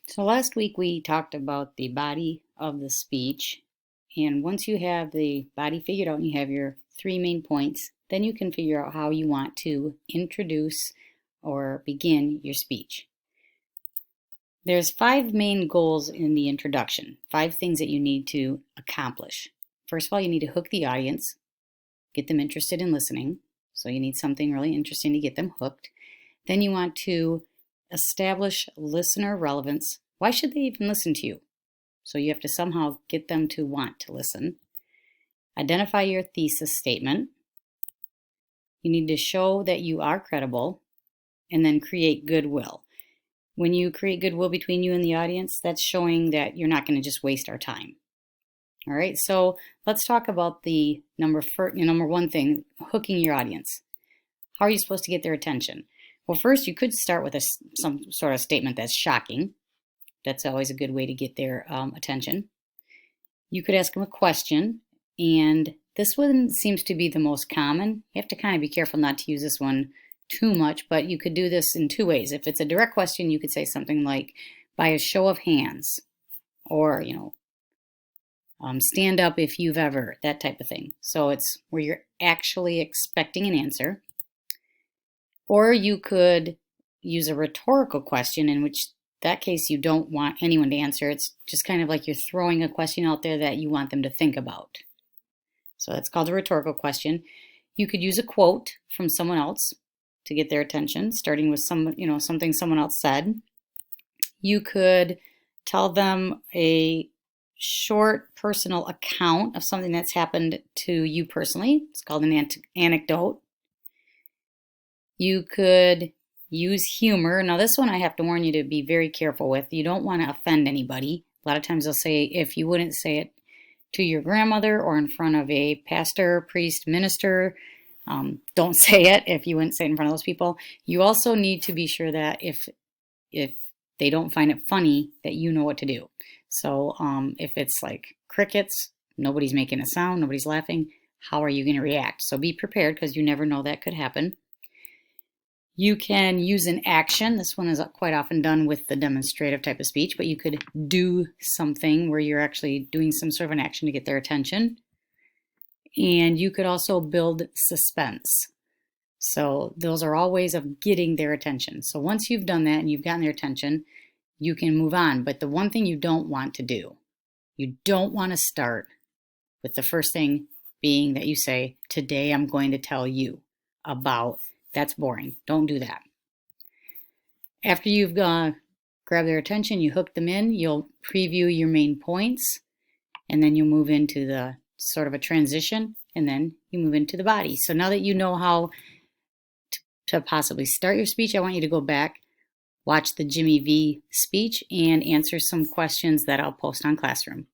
So last week we talked about the body of the speech. And once you have the body figured out and you have your three main points, then you can figure out how you want to introduce or begin your speech. There's five main goals in the introduction, five things that you need to accomplish. First of all, you need to hook the audience, get them interested in listening. So you need something really interesting to get them hooked. Then you want to establish listener relevance. Why should they even listen to you? So you have to somehow get them to want to listen. Identify your thesis statement. You need to show that you are credible, and then create goodwill. When you create goodwill between you and the audience, that's showing that you're not going to just waste our time. All right, so let's talk about the number one thing, hooking your audience. How are you supposed to get their attention? Well, first, you could start with some sort of statement that's shocking. That's always a good way to get their attention. You could ask them a question, and this one seems to be the most common. You have to kind of be careful not to use this one too much, but you could do this in two ways. If it's a direct question, you could say something like, by a show of hands, or, stand up if you've ever, that type of thing. So it's where you're actually expecting an answer. Or you could use a rhetorical question, in which that case you don't want anyone to answer. It's just kind of like you're throwing a question out there that you want them to think about. So that's called a rhetorical question. You could use a quote from someone else to get their attention, starting with something someone else said. You could tell them a short personal account of something that's happened to you personally. It's called an anecdote. You could use humor. Now this one I have to warn you to be very careful with. You don't want to offend anybody. A lot of times they'll say, if you wouldn't say it to your grandmother or in front of a pastor, priest, minister, don't say it if you wouldn't say it in front of those people. You also need to be sure that if they don't find it funny, that you know what to do. So if it's like crickets, nobody's making a sound, nobody's laughing, how are you going to react? So be prepared, because you never know, that could happen. You can use an action. This one is quite often done with the demonstrative type of speech, but you could do something where you're actually doing some sort of an action to get their attention. And you could also build suspense. So those are all ways of getting their attention. So once you've done that and you've gotten their attention, you can move on. But the one thing you don't want to do, you don't want to start with the first thing being that you say, today I'm going to tell you about. That's boring. Don't do that. After you've grabbed their attention, you hook them in, you'll preview your main points, and then you'll move into the sort of a transition, and then you move into the body. So now that you know how to possibly start your speech, I want you to go back, watch the Jimmy V speech, and answer some questions that I'll post on Classroom.